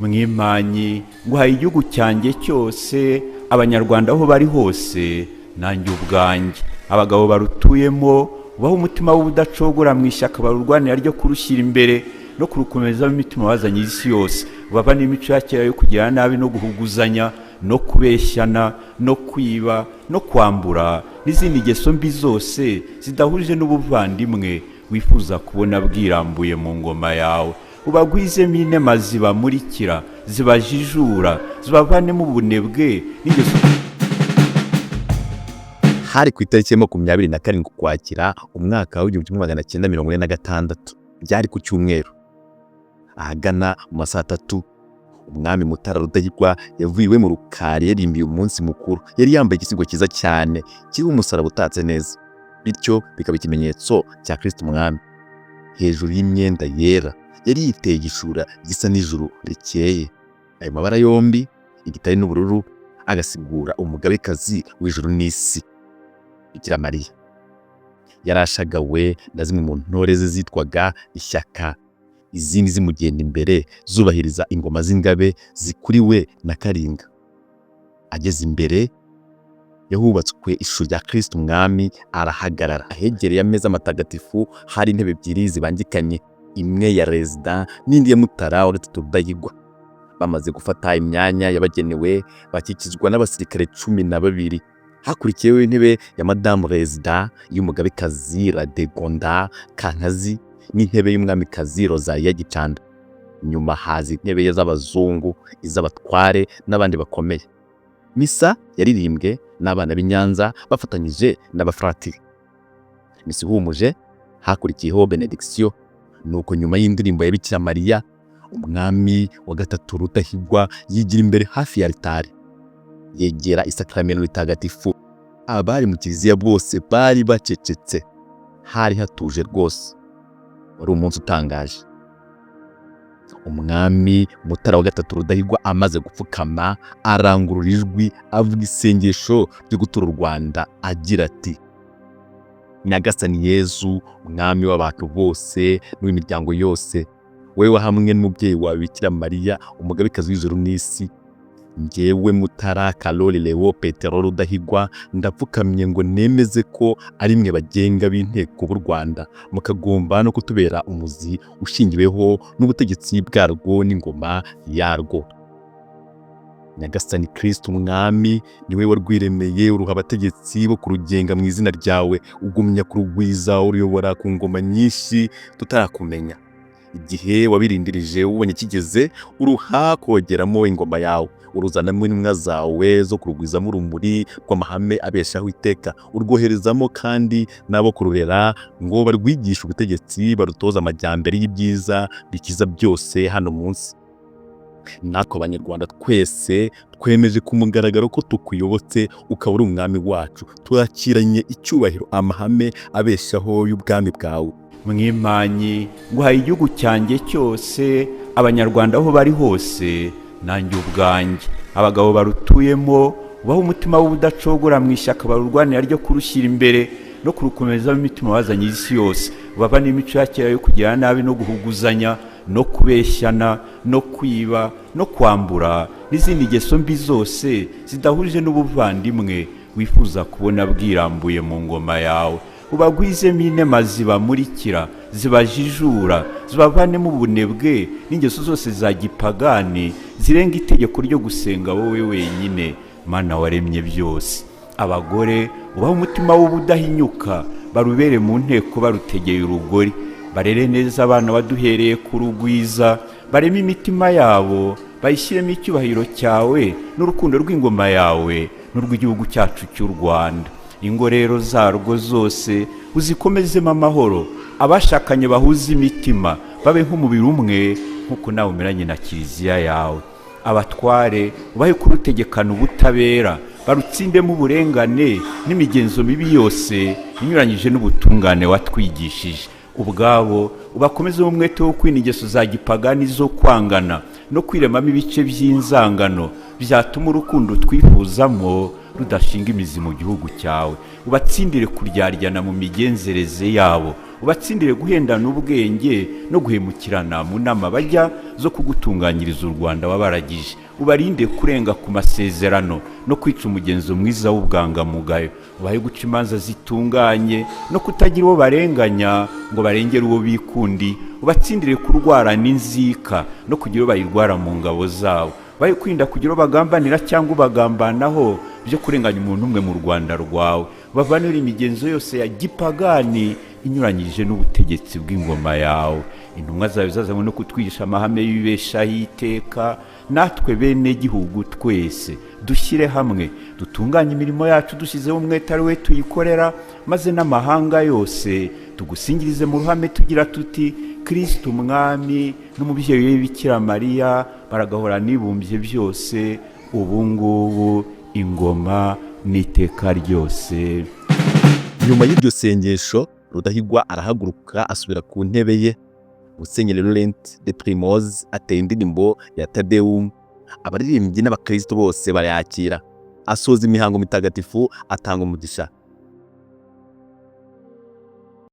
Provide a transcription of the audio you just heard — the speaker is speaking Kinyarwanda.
mwimanyi nguhaye igihugu cyanjye cyose, abanyarwanda aho bari hose, nanjye ubwanjye abagabo barutuyemo, ubaho umutima w'ubudacogora mu ishyaka barurwanira ryo kurushyira imbere no kurukomeza imitima wazanye isi yose, bava n'imico ya kera yo kugira nabi no guhuguzanya no kubeshyana no kwiba no kwambura n'izindi ngeso mbi zose zidahuje n'ubuvandimwe wifuza kubona bwirambuye mu ngoma yawe. Ubagwizemo inema zibamurikira, zibajijura, zibavanemo ubunebwe n'ingeso. Hari ku itariki ya 27 Ukwakira umwaka wa 1946, byari ku cyumweru ahagana mu masaha 3, umwami Gutura Rudahigwa yavuye mu rukari yarimbiye umunsi mukuru. Yari yambaye igisigo cyiza cyane kiriho umusaraba utatse neza, bityo bikaba ikimenyetso cya Kristu Umwami. Hejuru y'imyenda yera yari yiteye igishura gisa n'ijuru rikeye. Ayo mabara yombi, igitare n'ubururu, agasigura umugabekazi w'ijuru n'isi, Bikira Mariya. Yarashagawe na zimwe mu ntore ze zitwaga ishyaka, izindi zimugenda imbere zubahiriza ingoma z'ingabe zikuriwe na Karinga. Ageze imbere yahubatswe ishusho rya Kristu Umwami, arahagarara. Ahegereye ameza matagatifu hari intebe ebyiri zibangikanye, imwe ya Rezida n'indi ya Mutara Rudahigwa. Bamaze gufata imyanya yabagenewe, bakikizwa n'abasirikare 12. Hakurikiyeho intebe ya Madamu Rezida y'umugabekazi Radegonda Kankazi n'intebe y'umwamikazi Rozaliya Gicanda. Nyuma haza intebe z'abazungu, iz'abatware n'abandi bakomeye. Misa yaririmbwe n'abana b'Inyanza bafatanyije n'abafratiri. Misa ihumuje, hakurikiyeho benediction. Nuko nyuma y'indirimbo ya Bikira Mariya, umwami wa gatatu Rudahigwa yigira imbere hafi ya altari, yegera isakramento ritagatifu. Abari mu kiliziya bose bari bacecetse, hari hatuje rwose. Wari umunsi utangaje. Umwami Gutura wa gatatu Rudahigwa amaze gupfukama, arangurura ijwi avuga isengesho ryo gutura Urwanda agira ati: Nyagasani Yezu, umwami w'abantu bose n'uw'imiryango yose, wewe hamwe n'umubyeyi wawe Bikira Mariya, umugabekazi w'ijuru n'isi, njyewe Mutara Karoli Leo Petero Rudahigwa, ndapfukamye ngo nemeze ko ari mwe bagenga b'inteko b'u Rwanda, mukagomba no kutubera umuzi ushingiweho n'ubutegetsi bwarwo n'ingoma yarwo. Nyagasani Kristu Umwami, niwe warwiremeye uruha abategetsi bo kurugenga mu izina ryawe, ugumya kurugwiza uruyobora ku ngoma nyinshi tutarakumenya. Igihe wabirindirije ubonye kigeze, uruha kogeramo ingoma yawe, uruzanamo intumwa zawe zo kurugwizamo urumuri rw'amahame abeshaho iteka, urwoherezamo kandi n'abo kururera ngo barwigishe ubutegetsi, barutoza amajyambere y'ibyiza bikiza byose hano munsi. Natwe abanyarwanda twese twemeje ku mugaragaro ko tukuyobotse, ukaba uri umwami wacu. Turakiranye icyubahiro amahame abeshaho y'ubwami bwawe. Mwimanyi nguhaye igihugu cyanjye cyose, abanyarwanda aho bari hose, nanjye ubwanjye abagabo barutuyemo, ubaho umutima w'ubudacogora mu ishyaka barurwanira ryo kurushyira imbere no kurukomeza imitima wazanye isi yose, bava n'imico ya kera yo kugira nabi no guhuguzanya no kubeshyana no kwiba no kwambura n'izindi ngeso mbi zose zidahuje n'ubuvandimwe wifuza kubona bwirambuye mu ngoma yawe. Ubagwizemo inema zibamurikira, zibajijura, zibavanemo ubunebwe n'ingeso zose za gipagani zirenga itegeko ryo gusenga wowe wenyine, Mana waremye byose. Abagore ubaho umutima w'ubudahinyuka, barubere mu nteko barutegeye urugori, barere neza abana waduhereye ku rugwiza, bareme imitima yabo, bayishyiremo icyubahiro cyawe n'urukundo rw'ingoma yawe n'urw'igihugu cyacu cy'u Rwanda. Ingo rero zarwo zose uzikomezemo amahoro, abashakanye bahuza imitima, babe nk'umubiri umwe nk'uko nawe umeranye na kiliziya yawe. Abatware ubahe kurutegekana ubutabera, barutsindemo uburengane n'imigenzo mibi yose inyuranyije n'ubutungane watwigishije. Ubwabo ubakomeze umwete wo kwina ingeso za gipagani zo kwangana no kwiremamo ibice by'inzangano byatuma urukundo twifuzamo rudashinga imizi mu gihugu cyawe. Ubatsindire kuryaryana mu migenzereze yabo, ubatsindire guhendana ubwenge no guhemukirana mu nama bajya zo kugutunganyiriza u Rwanda wabaragije. Ubarinde kurenga ku masezerano no kwica umugenzo mwiza w'ubwangamugayo. Ubahe guca imanza zitunganye no kutagira uwo barenganya ngo barengere uwo bikundi. Ubatsindire kurwara n'inzika no kugira uwo bayirwara mu ngabo zabo. Bahe kwirinda kugira uwo bagambanira cyangwa ubagambanaho byo kurenganya umuntu umwe mu Rwanda rwawe. Bavanire imigenzo yose ya gipagani inyuranyije n'ubutegetsi bw'ingoma yawe. Intumwa zawe zazanywe no kutwigisha amahame y'ibibeshaho iteka. Natwe bene gihugu twese dushyire hamwe dutunganye imirimo yacu dushyizeho umwete ari we tuyikorera, maze n'amahanga yose tugusingirize mu ruhame tugira tuti Kristu Umwami n'umubyeyi we Bikira Mariya baragahora nibumbye byose ubu ngubu ingoma n'iteka ryose. Nyuma y'iryo sengesho Rudahigwa arahaguruka asubira ku ntebe ye. Musenyeri Laurent de Primoz ateye indirimbo ya Tadeum. Abaririmbyi n'abakristo bose barayakira. Asoza imihango mitagatifu atanga umugisha.